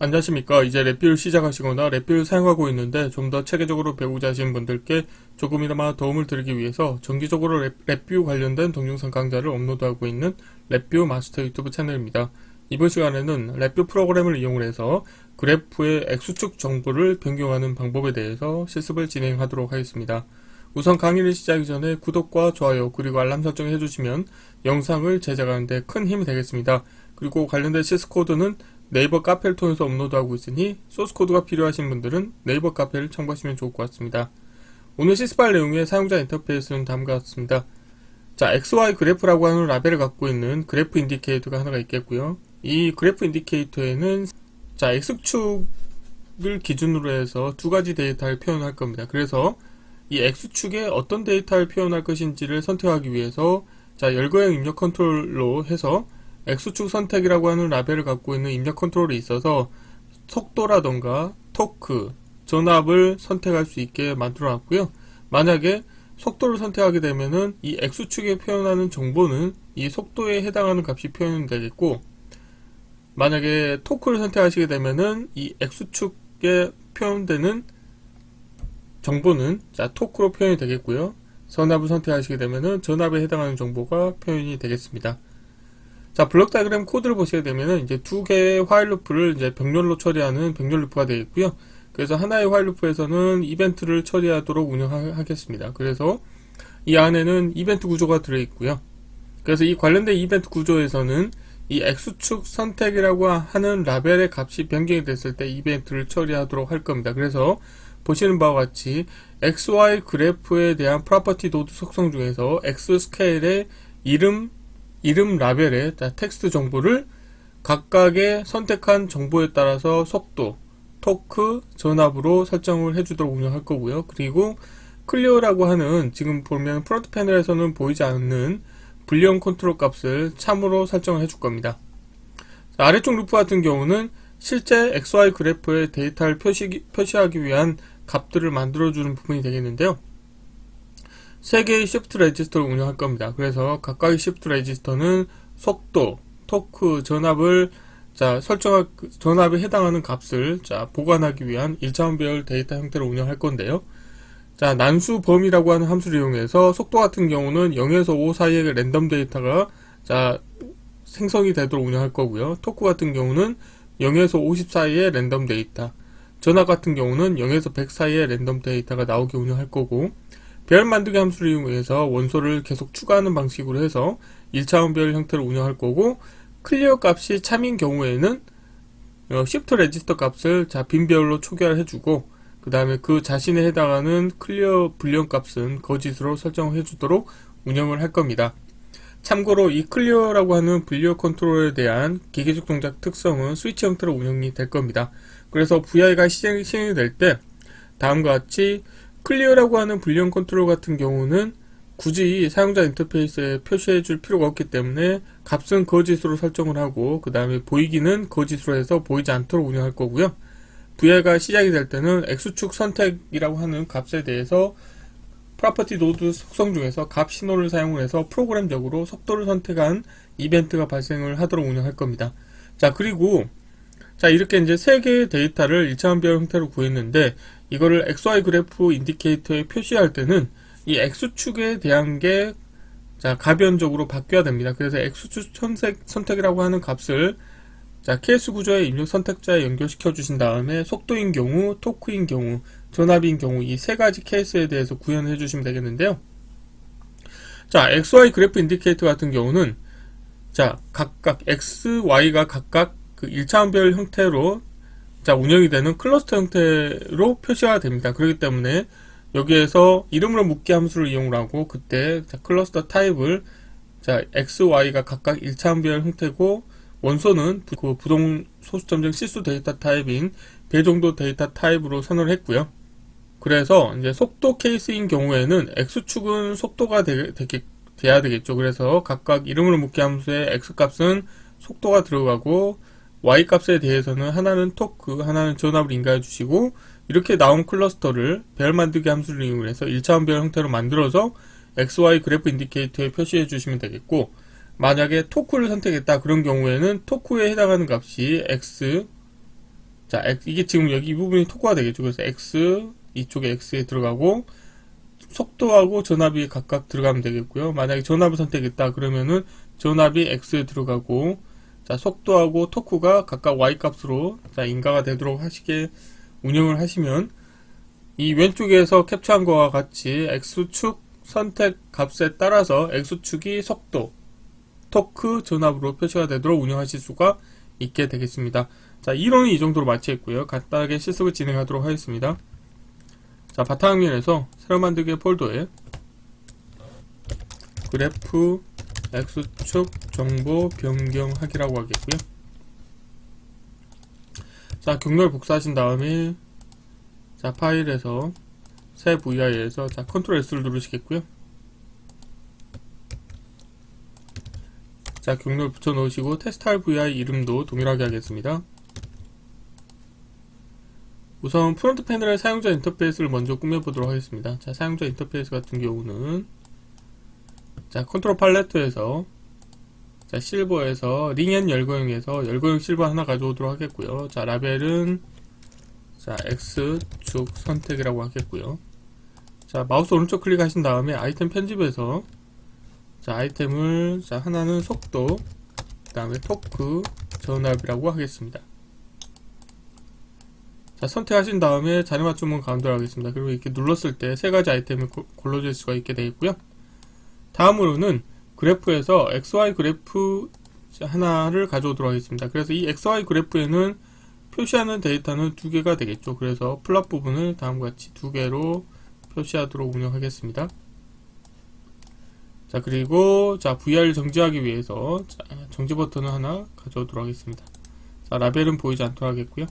안녕하십니까. 이제 랩뷰를 시작하시거나 랩뷰를 사용하고 있는데 좀 더 체계적으로 배우고자 하시는 분들께 조금이나마 도움을 드리기 위해서 정기적으로 랩뷰 관련된 동영상 강좌를 업로드하고 있는 랩뷰 마스터 유튜브 채널입니다. 이번 시간에는 랩뷰 프로그램을 이용해서 그래프의 X축 정보를 변경하는 방법에 대해서 실습을 진행하도록 하겠습니다. 우선 강의를 시작하기 전에 구독과 좋아요 그리고 알람 설정 해주시면 영상을 제작하는 데 큰 힘이 되겠습니다. 그리고 관련된 실습 코드는 네이버 카페를 통해서 업로드하고 있으니 소스코드가 필요하신 분들은 네이버 카페를 참고하시면 좋을 것 같습니다. 오늘 실습할 내용의 사용자 인터페이스는 다음과 같습니다. 자, XY 그래프라고 하는 라벨을 갖고 있는 그래프 인디케이터가 하나가 있겠고요. 이 그래프 인디케이터에는 자, X축을 기준으로 해서 두 가지 데이터를 표현할 겁니다. 그래서 이 X축에 어떤 데이터를 표현할 것인지를 선택하기 위해서 자, 열거형 입력 컨트롤로 해서 X축 선택이라고 하는 라벨을 갖고 있는 입력 컨트롤이 있어서 속도라던가 토크, 전압을 선택할 수 있게 만들어 놨고요. 만약에 속도를 선택하게 되면은 이 X축에 표현하는 정보는 이 속도에 해당하는 값이 표현되겠고, 만약에 토크를 선택하시게 되면은 이 X축에 표현되는 정보는 자, 토크로 표현이 되겠고요. 전압을 선택하시게 되면은 전압에 해당하는 정보가 표현이 되겠습니다. 자, 블록 다이그램 코드를 보시게 되면은 이제 두 개의 화일 루프를 이제 병렬로 처리하는 병렬 루프가 되어 있고요. 그래서 하나의 화일 루프에서는 이벤트를 처리하도록 운영하겠습니다. 그래서 이 안에는 이벤트 구조가 들어 있고요. 그래서 이 관련된 이벤트 구조에서는 이 X축 선택이라고 하는 라벨의 값이 변경이 됐을 때 이벤트를 처리하도록 할 겁니다. 그래서 보시는 바와 같이 XY 그래프에 대한 프로퍼티 노드 속성 중에서 X 스케일의 이름 라벨에 텍스트 정보를 각각의 선택한 정보에 따라서 속도, 토크, 전압으로 설정을 해주도록 운영할 거고요. 그리고 클리어라고 하는 지금 보면 프론트 패널에서는 보이지 않는 불리언 컨트롤 값을 참으로 설정을 해줄 겁니다. 자, 아래쪽 루프 같은 경우는 실제 XY 그래프의 데이터를 표시하기 위한 값들을 만들어주는 부분이 되겠는데요. 세 개의 시프트 레지스터를 운영할 겁니다. 그래서 각각의 시프트 레지스터는 속도, 토크, 전압을 전압에 해당하는 값을 보관하기 위한 1차원별 데이터 형태로 운영할 건데요. 자, 난수 범위라고 하는 함수를 이용해서 속도 같은 경우는 0에서 5 사이의 랜덤 데이터가 생성이 되도록 운영할 거고요. 토크 같은 경우는 0에서 50 사이의 랜덤 데이터, 전압 같은 경우는 0에서 100 사이의 랜덤 데이터가 나오게 운영할 거고, 별 만들기 함수를 이용해서 원소를 계속 추가하는 방식으로 해서 1차원별 형태로 운영할 거고, 클리어 값이 참인 경우에는 시프트 레지스터 값을 빈별로 초기화를 해주고, 그 다음에 그 자신에 해당하는 클리어 불리언 값은 거짓으로 설정을 해주도록 운영을 할 겁니다. 참고로 이 클리어라고 하는 불리언 컨트롤에 대한 기계적 동작 특성은 스위치 형태로 운영이 될 겁니다. 그래서 VI가 시행이 될 때 다음과 같이 클리어라고 하는 불리언 컨트롤 같은 경우는 굳이 사용자 인터페이스에 표시해 줄 필요가 없기 때문에 값은 거짓으로 설정을 하고, 그 다음에 보이기는 거짓으로 해서 보이지 않도록 운영할 거고요. VI가 시작이 될 때는 X축 선택이라고 하는 값에 대해서 프로퍼티 노드 속성 중에서 값 신호를 사용을 해서 프로그램적으로 속도를 선택한 이벤트가 발생을 하도록 운영할 겁니다. 자, 그리고 이렇게 이제 세 개의 데이터를 1차원별 형태로 구했는데, 이거를 XY 그래프 인디케이터에 표시할 때는 이 X축에 대한 게 가변적으로 바뀌어야 됩니다. 그래서 X축 선택이라고 하는 값을 KS 구조의 입력 선택자에 연결시켜 주신 다음에 속도인 경우, 토크인 경우, 전압인 경우 이 세 가지 케이스에 대해서 구현해 주시면 되겠는데요. 자, XY 그래프 인디케이터 같은 경우는 각각 X, Y가 각각 그 1차원별 형태로 운영이 되는 클러스터 형태로 표시가 됩니다. 그렇기 때문에 여기에서 이름으로 묻기 함수를 이용을 하고, 그때 클러스터 타입을 X, Y가 각각 1차원별 형태고, 원소는 그 부동 소수점적 실수 데이터 타입인 배정도 데이터 타입으로 선언을 했고요. 그래서 이제 속도 케이스인 경우에는 X축은 속도가 돼야 되겠죠. 그래서 각각 이름으로 묻기 함수의 X 값은 속도가 들어가고, Y 값에 대해서는 하나는 토크, 하나는 전압을 인가해 주시고, 이렇게 나온 클러스터를 별 만들기 함수를 이용해서 1차원별 형태로 만들어서 XY 그래프 인디케이터에 표시해 주시면 되겠고, 만약에 토크를 선택했다 그런 경우에는 토크에 해당하는 값이 X, 자, 이게 지금 여기 이 부분이 토크가 되겠죠. 그래서 X, 이쪽에 X에 들어가고, 속도하고 전압이 각각 들어가면 되겠고요. 만약에 전압을 선택했다 그러면은 전압이 X에 들어가고, 자, 속도하고 토크가 각각 Y 값으로 자, 인가가 되도록 운영을 하시면, 이 왼쪽에서 캡처한 것과 같이 X축 선택 값에 따라서 X축이 속도, 토크, 전압으로 표시가 되도록 운영하실 수가 있게 되겠습니다. 자, 이론은 이 정도로 마치겠고요. 간단하게 실습을 진행하도록 하겠습니다. 자, 바탕화면에서 새로 만들기 폴더에 그래프 X축 정보 변경하기라고 하겠고요. 자, 경로를 복사하신 다음에 자, 파일에서 새 VI에서 자, 컨트롤 S를 누르시겠고요. 자, 경로를 붙여 넣으시고 테스트할 VI 이름도 동일하게 하겠습니다. 우선 프론트 패널의 사용자 인터페이스를 먼저 꾸며보도록 하겠습니다. 자, 사용자 인터페이스 같은 경우는 자, 컨트롤 팔레트에서 자, 실버에서 링앤 열거형에서 열거형 실버 하나 가져오도록 하겠고요. 자, 라벨은 자, X축 선택이라고 하겠고요. 자, 마우스 오른쪽 클릭하신 다음에 아이템 편집에서 자, 아이템을 자, 하나는 속도, 그 다음에 토크, 전압이라고 하겠습니다. 자, 선택하신 다음에 자리 맞춤은 가운데로 하겠습니다. 그리고 이렇게 눌렀을 때 세 가지 아이템이 골라질 수가 있게 되겠고요. 다음으로는 그래프에서 XY 그래프 하나를 가져오도록 하겠습니다. 그래서 이 XY 그래프에는 표시하는 데이터는 두 개가 되겠죠. 그래서 플롯 부분을 다음과 같이 두 개로 표시하도록 운영하겠습니다. 자, 그리고 자, VR을 정지하기 위해서 자, 정지 버튼을 하나 가져오도록 하겠습니다. 자, 라벨은 보이지 않도록 하겠고요.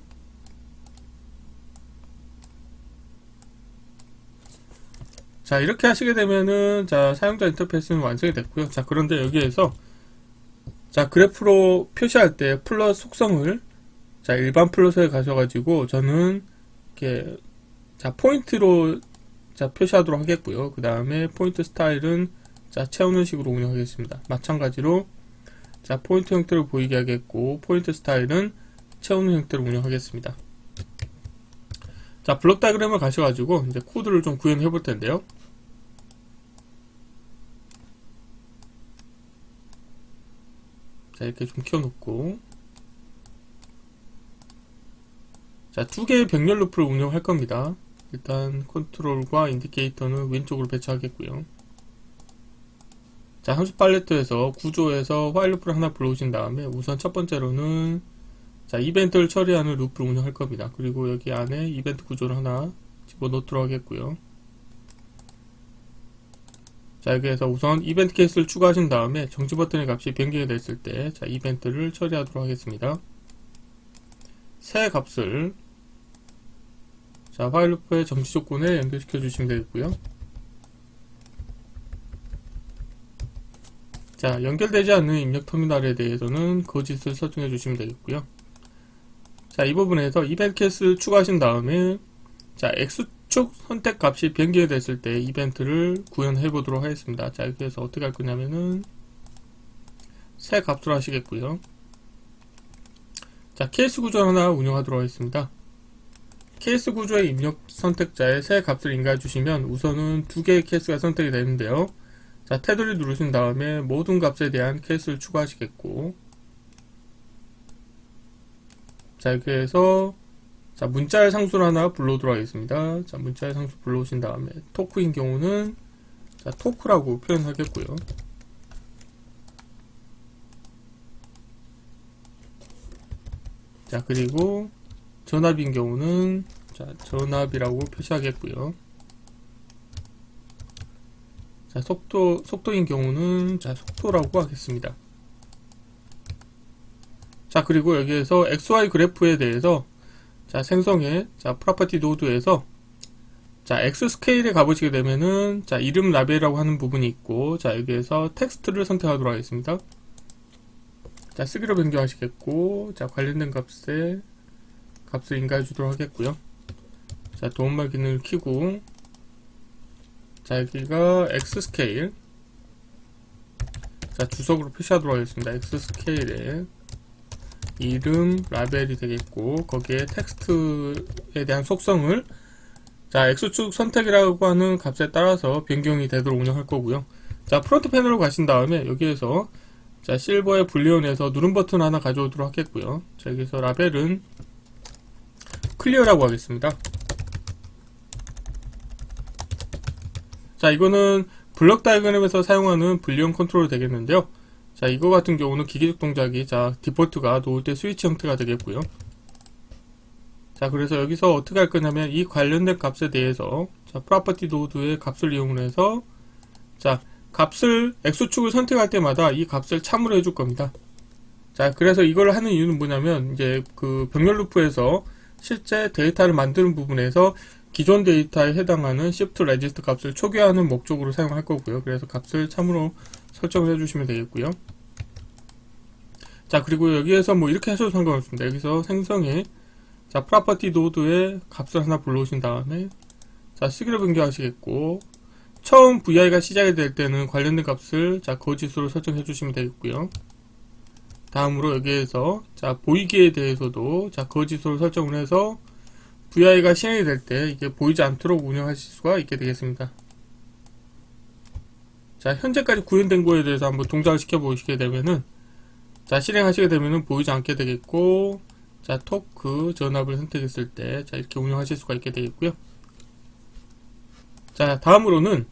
자, 이렇게 하시게 되면은 자, 사용자 인터페이스는 완성이 됐고요. 자, 그런데 여기에서 자, 그래프로 표시할 때 플롯 속성을 자, 일반 플롯에 가셔가지고 저는 이렇게 자, 포인트로 자, 표시하도록 하겠고요. 그 다음에 포인트 스타일은 자, 채우는 식으로 운영하겠습니다. 마찬가지로 자, 포인트 형태로 보이게 하겠고 포인트 스타일은 채우는 형태로 운영하겠습니다. 자, 블록 다이그램을 가셔가지고 이제 코드를 좀 구현해 볼 텐데요. 자, 이렇게 좀 키워놓고 자, 두 개의 병렬 루프를 운영할 겁니다. 일단 컨트롤과 인디케이터는 왼쪽으로 배치하겠고요. 자, 함수 팔레트에서 구조에서 화일 루프를 하나 불러오신 다음에 우선 첫 번째로는 자, 이벤트를 처리하는 루프를 운영할 겁니다. 그리고 여기 안에 이벤트 구조를 하나 집어넣도록 하겠고요. 자, 여기에서 우선 이벤트 케이스를 추가하신 다음에 정지 버튼의 값이 변경이 됐을 때 자, 이벤트를 처리하도록 하겠습니다. 새 값을 자, 화일 루프의 정지 조건에 연결시켜 주시면 되겠고요. 자, 연결되지 않는 입력 터미널에 대해서는 거짓을 설정해 주시면 되겠고요. 자, 이 부분에서 이벤트 케이스를 추가하신 다음에 자, X축 선택 값이 변경이 됐을 때 이벤트를 구현해 보도록 하겠습니다. 자, 이렇게 해서 어떻게 할 거냐면은 새 값으로 하시겠고요. 자, 케이스 구조 하나 운영하도록 하겠습니다. 케이스 구조의 입력 선택자에 새 값을 인가해 주시면 우선은 두 개의 케이스가 선택이 되는데요. 자, 테두리 누르신 다음에 모든 값에 대한 케이스를 추가하시겠고 자, 이렇게 해서 자, 문자의 상수를 하나 불러오도록 하겠습니다. 자, 문자의 상수 불러오신 다음에 토크인 경우는 자, 토크라고 표현하겠고요. 자, 그리고 전압인 경우는 자, 전압이라고 표시하겠고요. 자, 속도인 경우는 자, 속도라고 하겠습니다. 자, 그리고 여기에서 XY 그래프에 대해서 자, 생성의 자, 프로퍼티 노드에서 자, X 스케일에 가보시게 되면은 자, 이름 라벨이라고 하는 부분이 있고 자, 여기에서 텍스트를 선택하도록 하겠습니다. 자, 쓰기로 변경하시겠고 자, 관련된 값을 인가해 주도록 하겠고요. 자, 도움말 기능을 켜고 자, 여기가 X 스케일 자, 주석으로 표시하도록 하겠습니다. X 스케일에 이름 라벨이 되겠고, 거기에 텍스트에 대한 속성을 자 X축 선택이라고 하는 값에 따라서 변경이 되도록 운영할 거고요. 자 프론트 패널로 가신 다음에 여기에서 자 실버의 불리온에서 누른 버튼 하나 가져오도록 하겠고요. 자 여기서 라벨은 클리어라고 하겠습니다. 자 이거는 블럭 다이어그램에서 사용하는 불리온 컨트롤 되겠는데요. 자 이거 같은 경우는 기계적 동작이 자 디폴트가 놓을 때 스위치 형태가 되겠고요. 자 그래서 여기서 어떻게 할 거냐면 이 관련된 값에 대해서 자 프로퍼티 노드의 값을 이용해서 자 값을 X축을 선택할 때마다 이 값을 참으로 해줄 겁니다. 자 그래서 이걸 하는 이유는 뭐냐면 이제 그 병렬 루프에서 실제 데이터를 만드는 부분에서 기존 데이터에 해당하는 shift register 값을 초기화하는 목적으로 사용할 거고요. 그래서 값을 참으로 설정을 해주시면 되겠고요. 자 그리고 여기에서 뭐 이렇게 하셔도 상관없습니다. 여기서 생성에 자 프로퍼티 노드의 값을 하나 불러오신 다음에 자 시기를 변경하시겠고, 처음 VI가 시작이 될 때는 관련된 값을 자 거짓으로 설정해 주시면 되겠고요. 다음으로 여기에서 자 보이기에 대해서도 자 거짓으로 설정을 해서 VI가 실행이 될 때 이게 보이지 않도록 운영하실 수가 있게 되겠습니다. 자 현재까지 구현된 거에 대해서 한번 동작을 시켜 보시게 되면은 자 실행하시게 되면은 보이지 않게 되겠고, 자 토크 전압을 선택했을 때 자 이렇게 운영하실 수가 있게 되겠고요. 자 다음으로는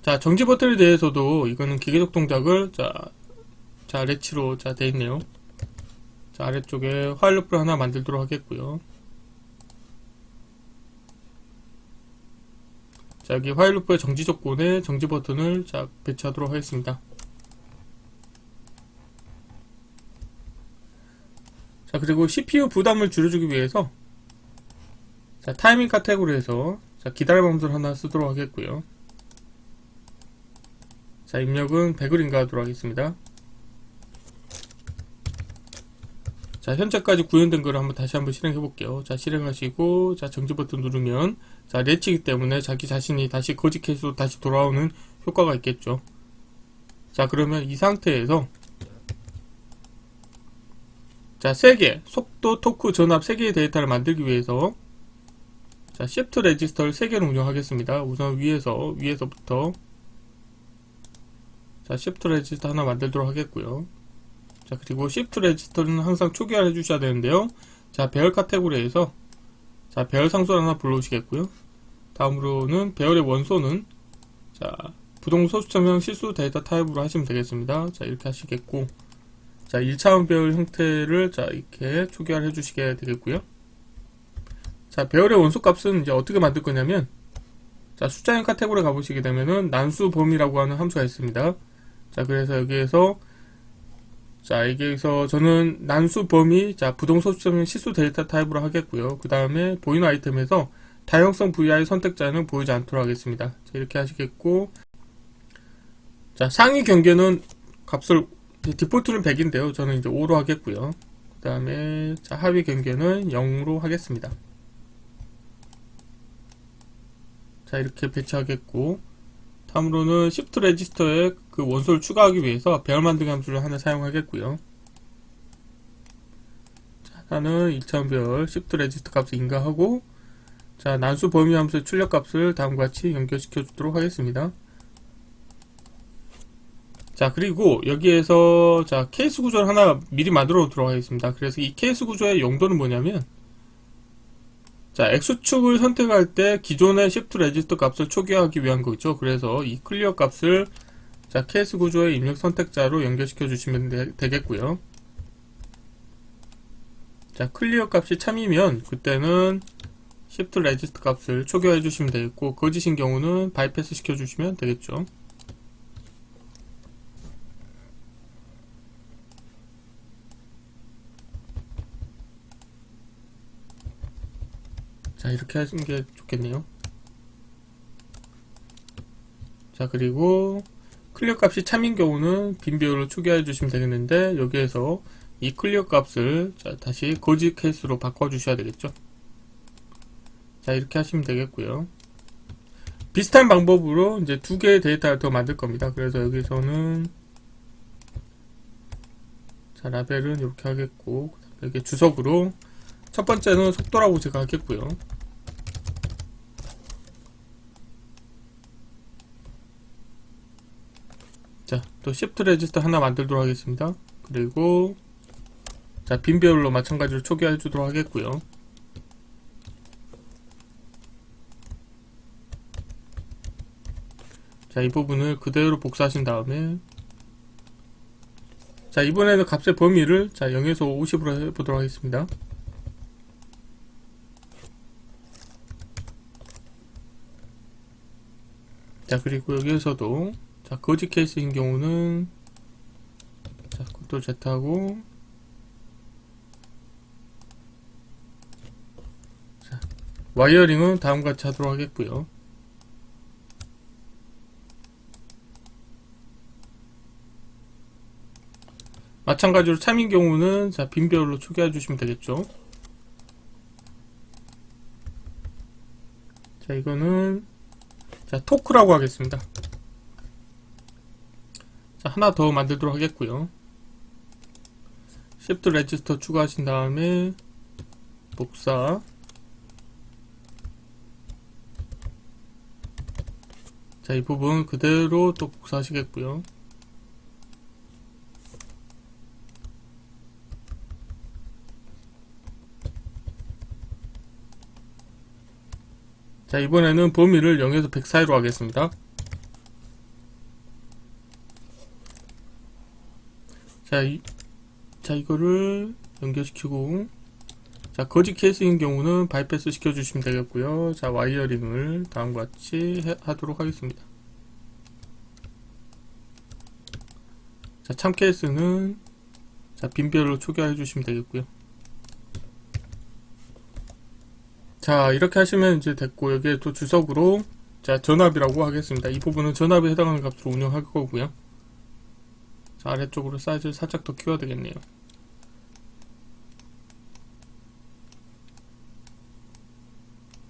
자 정지 버튼에 대해서도 이거는 기계적 동작을 자 레치로 자 되어 있네요. 자 아래쪽에 화일 루프를 하나 만들도록 하겠고요. 자 여기 화일 루프의 정지 조건에 정지 버튼을 자 배치하도록 하겠습니다. 자 그리고 CPU 부담을 줄여주기 위해서 자 타이밍 카테고리에서 자 기다려 함수를 하나 쓰도록 하겠고요. 자 입력은 100을 인가하도록 하겠습니다. 자 현재까지 구현된 거를 다시 한번 실행해 볼게요. 자 실행하시고 자 정지 버튼 누르면 자 레치이기 때문에 자기 자신이 다시 거짓 케이스로 다시 돌아오는 효과가 있겠죠. 자 그러면 이 상태에서 자 3개 속도, 토크, 전압 3개의 데이터를 만들기 위해서 자 shift 레지스터를 3개를 운영하겠습니다. 우선 위에서부터 자 shift 레지스터 하나 만들도록 하겠고요. 자 그리고 shift 레지스터는 항상 초기화를 해주셔야 되는데요. 자 배열 카테고리에서 자 배열 상수를 하나 불러오시겠고요. 다음으로는 배열의 원소는 자 부동 소수점형 실수 데이터 타입으로 하시면 되겠습니다. 자 이렇게 하시겠고, 자 1차원 배열 형태를 자 이렇게 초기화를 해주시게 되겠고요. 자 배열의 원소 값은 이제 어떻게 만들 거냐면 자 숫자형 카테고리에 가보시게 되면은 난수 범위라고 하는 함수가 있습니다. 자 그래서 여기에서 자 여기에서 저는 난수 범위 자 부동 소수점형 실수 데이터 타입으로 하겠고요. 그 다음에 보이는 아이템에서 다형성 VI 선택자는 보이지 않도록 하겠습니다. 자 이렇게 하시겠고, 자 상위 경계는 값을 디폴트는 100인데요. 저는 이제 5로 하겠고요. 그 다음에 자 하위 경계는 0으로 하겠습니다. 자 이렇게 배치하겠고, 다음으로는 shift 레지스터에 그 원소를 추가하기 위해서 배열 만들기 함수를 하나 사용하겠고요. 자 나는 1차원 배열 shift 레지스터 값을 인가하고, 자 난수 범위 함수의 출력 값을 다음과 같이 연결시켜 주도록 하겠습니다. 자 그리고 여기에서 자 케이스 구조를 하나 미리 만들어 놓도록 하겠습니다. 그래서 이 케이스 구조의 용도는 뭐냐면 자 X축을 선택할 때 기존의 shift 레지스터 값을 초기화하기 위한 거죠. 그래서 이 클리어 값을 자 케이스 구조의 입력 선택자로 연결시켜 주시면 되겠고요. 자 클리어 값이 참이면 그때는 shift 레지스터 값을 초기화해 주시면 되겠고, 거짓인 경우는 바이패스 시켜 주시면 되겠죠. 자 이렇게 하시는 게 좋겠네요. 자 그리고 클리어 값이 참인 경우는 빈 배열을 초기화해 주시면 되겠는데, 여기에서 이 클리어 값을 자 다시 거짓 케이스로 바꿔 주셔야 되겠죠. 자 이렇게 하시면 되겠고요. 비슷한 방법으로 이제 2개의 데이터를 더 만들 겁니다. 그래서 여기서는 자, 라벨은 이렇게 하겠고, 이게 주석으로 첫 번째는 속도라고 제가 하겠고요. 자, 또 시프트 레지스터 하나 만들도록 하겠습니다. 그리고 자, 빈 배열로 마찬가지로 초기화해 주도록 하겠고요. 자, 이 부분을 그대로 복사하신 다음에, 자, 이번에는 값의 범위를 자 0에서 50으로 해보도록 하겠습니다. 자, 그리고 여기에서도 자, 거짓 케이스인 경우는 자, 컨트롤 Z 하고, 자, 와이어링은 다음과 같이 하도록 하겠고요. 마찬가지로 참인 경우는 자, 빈 배열로 초기화해 주시면 되겠죠. 자, 이거는 자, 토크라고 하겠습니다. 자, 하나 더 만들도록 하겠고요. 시프트 레지스터 추가하신 다음에 복사, 자, 이 부분 그대로 또 복사하시겠고요. 자, 이번에는 범위를 0에서 100 사이로 하겠습니다. 자, 이거를 연결시키고, 자, 거짓 케이스인 경우는 바이패스 시켜주시면 되겠고요. 자, 와이어링을 다음과 같이 하도록 하겠습니다. 자, 참 케이스는 자, 빈별로 초기화해 주시면 되겠고요. 자, 이렇게 하시면 이제 됐고, 여기에 또 주석으로 자, 전압이라고 하겠습니다. 이 부분은 전압에 해당하는 값으로 운영할 거고요. 자, 아래쪽으로 사이즈를 살짝 더 키워야 되겠네요.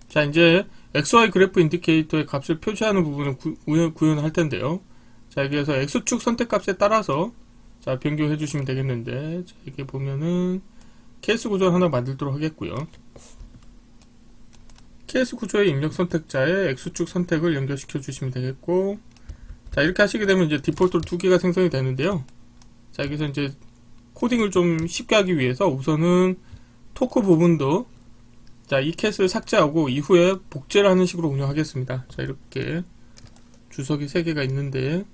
자, 이제 XY 그래프 인디케이터의 값을 표시하는 부분을 구현할 텐데요. 자, 여기에서 X축 선택값에 따라서 자, 변경해 주시면 되겠는데, 자, 이게 보면은 케이스 구조를 하나 만들도록 하겠고요. 케이스 구조의 입력 선택자에 X축 선택을 연결시켜 주시면 되겠고, 자, 이렇게 하시게 되면 이제 디폴트로 두 개가 생성이 되는데요. 자, 여기서 이제 코딩을 좀 쉽게 하기 위해서 우선은 토크 부분도 자, 이 캣을 삭제하고 이후에 복제를 하는 식으로 운영하겠습니다. 자, 이렇게 주석이 3개가 있는데,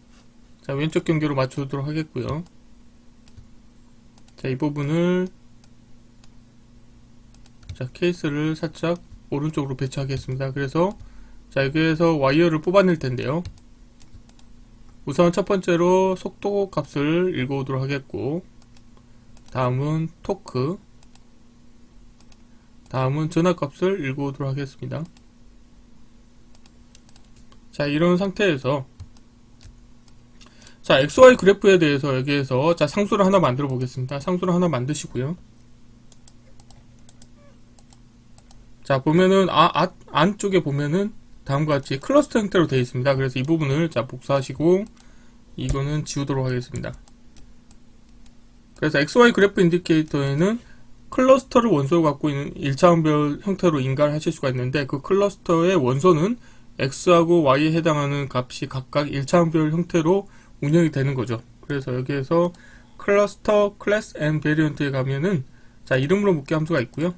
자, 왼쪽 경계로 맞춰주도록 하겠고요. 자, 이 부분을 자, 케이스를 살짝 오른쪽으로 배치하겠습니다. 그래서 자, 여기에서 와이어를 뽑아낼 텐데요. 우선 첫 번째로 속도 값을 읽어오도록 하겠고, 다음은 토크, 다음은 전압 값을 읽어오도록 하겠습니다. 자, 이런 상태에서 자, XY 그래프에 대해서 여기에서 자, 상수를 하나 만들어 보겠습니다. 상수를 하나 만드시고요. 자, 보면은 안쪽에 보면은 다음과 같이 클러스터 형태로 되어 있습니다. 그래서 이 부분을 자, 복사하시고 이거는 지우도록 하겠습니다. 그래서 XY 그래프 인디케이터에는 클러스터를 원소로 갖고 있는 1차원별 형태로 인가를 하실 수가 있는데, 그 클러스터의 원소는 X하고 Y에 해당하는 값이 각각 1차원별 형태로 운영이 되는 거죠. 그래서 여기에서 클러스터 클래스 앤 베리언트에 가면은 자, 이름으로 묶기 함수가 있고요.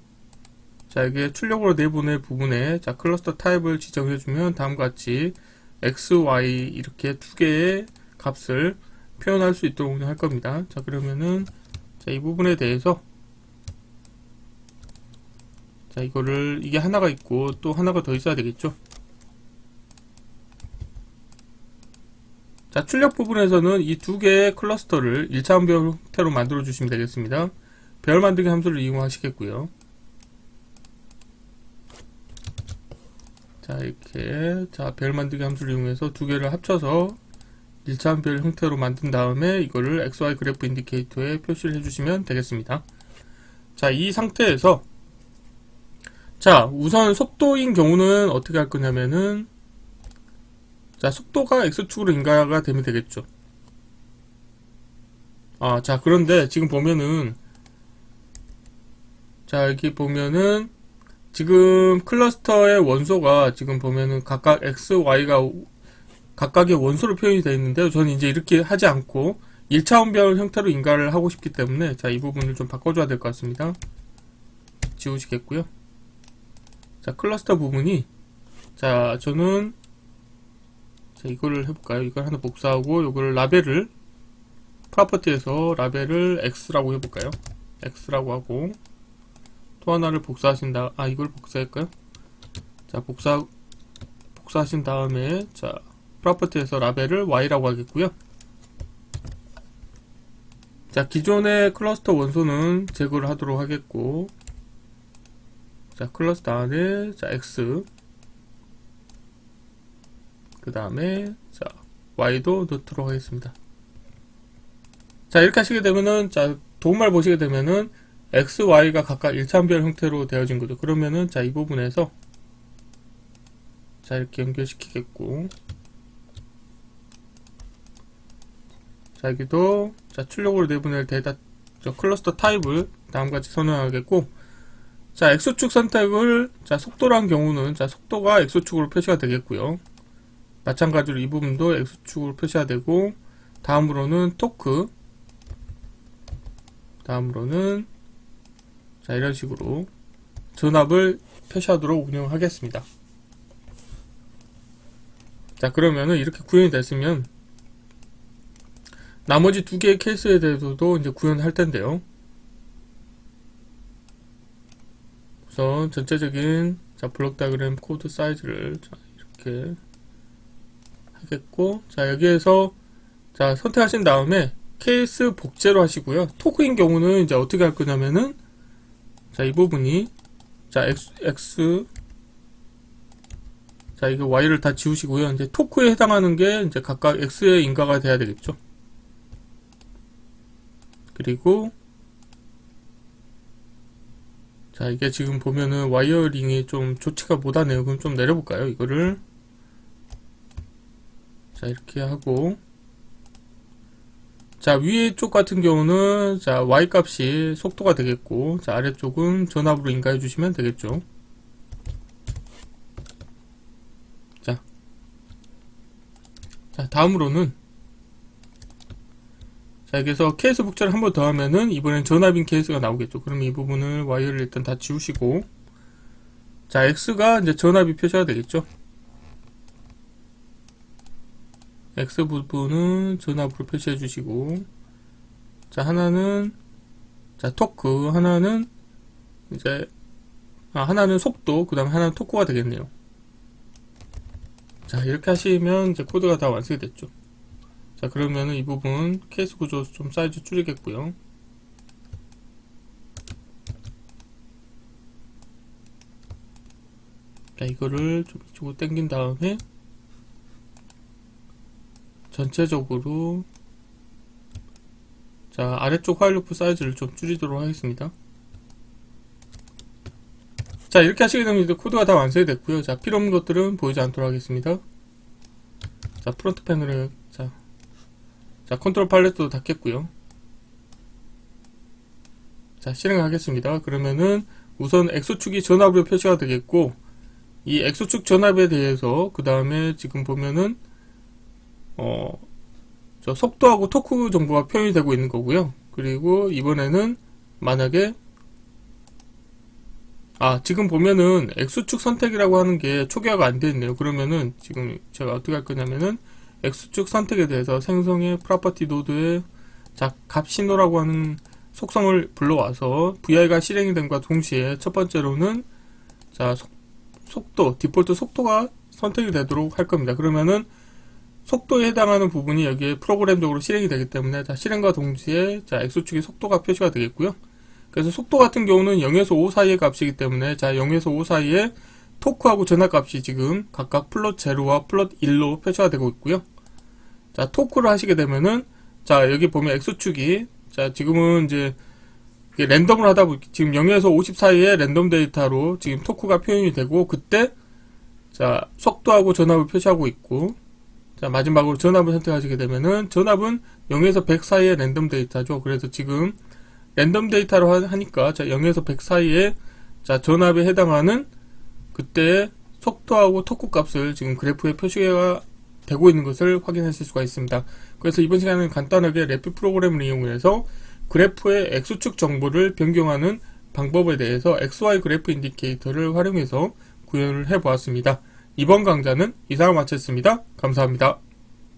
자, 여기에 출력으로 내보낼 부분에 자, 클러스터 타입을 지정해주면 다음과 같이 X, Y 이렇게 두 개의 값을 표현할 수 있도록 운영할 겁니다. 자, 그러면은 자, 이 부분에 대해서 자, 이거를 이게 하나가 있고 또 하나가 더 있어야 되겠죠. 자, 출력 부분에서는 이 두 개의 클러스터를 1차원별 형태로 만들어 주시면 되겠습니다. 별 만들기 함수를 이용하시겠고요. 자, 이렇게 자, 별 만들기 함수를 이용해서 두 개를 합쳐서 1차원별 형태로 만든 다음에 이거를 XY 그래프 인디케이터에 표시를 해주시면 되겠습니다. 자, 이 상태에서 자, 우선 속도인 경우는 어떻게 할 거냐면은 자, 속도가 X축으로 인가가 되면 되겠죠. 자, 그런데 지금 보면은, 자, 여기 보면은, 지금 클러스터의 원소가 지금 보면은 각각 x, y가 각각의 원소로 표현이 되어 있는데요. 저는 이제 이렇게 하지 않고 1차원별 형태로 인가를 하고 싶기 때문에, 자, 이 부분을 좀 바꿔줘야 될 것 같습니다. 지우시겠고요. 자, 클러스터 부분이, 자, 저는, 자, 이거를 해볼까요? 이걸 하나 복사하고, 이거를 라벨을, 프로퍼티에서 라벨을 x라고 해볼까요? x라고 하고, 또 하나를 복사하신다. 이걸 복사할까요? 자, 복사하신 다음에, 자, 프로퍼티에서 라벨을 y라고 하겠고요. 자, 기존의 클러스터 원소는 제거를 하도록 하겠고, 자, 클러스터 안에, 자, x, 그 다음에, 자, y도 넣도록 하겠습니다. 자, 이렇게 하시게 되면은, 자, 도움말 보시게 되면은, x, y가 각각 1차원별 형태로 되어진 거죠. 그러면은, 자, 이 부분에서, 자, 이렇게 연결시키겠고, 자, 여기도, 자, 출력으로 내보낼 데이터, 저 클러스터 타입을 다음같이 선언하겠고, 자, X축 선택을, 자, 속도란 경우는, 자, 속도가 X축으로 표시가 되겠고요. 마찬가지로 이 부분도 X축으로 표시가 되고, 다음으로는 토크, 다음으로는, 자, 이런 식으로 전압을 표시하도록 운영하겠습니다. 자, 그러면은 이렇게 구현이 됐으면, 나머지 두 개의 케이스에 대해서도 이제 구현할 텐데요. 우선 전체적인, 자, 블록 다이어그램 코드 사이즈를, 자, 이렇게 하겠고, 자, 여기에서, 자, 선택하신 다음에 케이스 복제로 하시고요. 토크인 경우는 이제 어떻게 할 거냐면은, 자, 이 부분이, 자, x, 자, 이거 y를 다 지우시고요. 이제 토크에 해당하는 게 이제 각각 x의 인가가 돼야 되겠죠. 그리고, 자, 이게 지금 보면은 와이어링이 좀 좋지가 못하네요. 그럼 좀 내려볼까요? 이거를. 자, 이렇게 하고. 자, 위에 쪽 같은 경우는, 자, y 값이 속도가 되겠고, 자, 아래쪽은 전압으로 인가해 주시면 되겠죠. 자, 다음으로는, 자, 여기서 케이스 복제를 한 번 더 하면은 이번엔 전압인 케이스가 나오겠죠. 그럼 이 부분을 와이어를 일단 다 지우시고, 자, X가 이제 전압이 표시가 되겠죠. X 부분은 전압으로 표시해 주시고, 자, 하나는, 자, 토크, 하나는 이제, 하나는 속도, 그 다음에 하나는 토크가 되겠네요. 자, 이렇게 하시면 이제 코드가 다 완성이 됐죠. 자, 그러면은 이 부분 케이스 구조 좀 사이즈 줄이겠고요. 자, 이거를 좀 이쪽으로 당긴 다음에 전체적으로, 자, 아래쪽 화일 루프 사이즈를 좀 줄이도록 하겠습니다. 자, 이렇게 하시게 되면 이제 코드가 다 완성이 됐고요. 자, 필요 없는 것들은 보이지 않도록 하겠습니다. 자, 프론트 패널에, 자, 컨트롤 팔레트도 닫겠고요. 자, 실행하겠습니다. 그러면은 우선 X축이 전압으로 표시가 되겠고, 이 X축 전압에 대해서 그 다음에 지금 보면은 저 속도하고 토크 정보가 표현이 되고 있는 거고요. 그리고 이번에는 만약에 지금 보면은 X축 선택이라고 하는 게 초기화가 안 되어 있네요. 그러면은 지금 제가 어떻게 할 거냐면은 X축 선택에 대해서 생성의 프로퍼티 노드에, 자, 값 신호라고 하는 속성을 불러와서 VI가 실행이 됨과 동시에 첫 번째로는, 자, 속도, 디폴트 속도가 선택이 되도록 할 겁니다. 그러면은 속도에 해당하는 부분이 여기에 프로그램적으로 실행이 되기 때문에, 자, 실행과 동시에, 자, X축의 속도가 표시가 되겠고요. 그래서 속도 같은 경우는 0에서 5 사이의 값이기 때문에, 자, 0에서 5 사이에 토크하고 전압 값이 지금 각각 플롯 0와 플롯 1로 표시가 되고 있고요. 자, 토크를 하시게 되면은, 자, 여기 보면 X축이, 자, 지금은 이제 랜덤을 하다 보니 지금 0에서 50 사이에 랜덤 데이터로 지금 토크가 표현이 되고, 그때, 자, 속도하고 전압을 표시하고 있고, 자, 마지막으로 전압을 선택하시게 되면은 전압은 0에서 100 사이의 랜덤 데이터죠. 그래서 지금 랜덤 데이터로 하니까 자, 0에서 100 사이에 자, 전압에 해당하는 그때의 속도하고 토크 값을 지금 그래프에 표시가 되고 있는 것을 확인하실 수가 있습니다. 그래서 이번 시간에는 간단하게 랩뷰 프로그램을 이용해서 그래프의 X축 정보를 변경하는 방법에 대해서 XY 그래프 인디케이터를 활용해서 구현을 해보았습니다. 이번 강좌는 이상을 마쳤습니다. 감사합니다.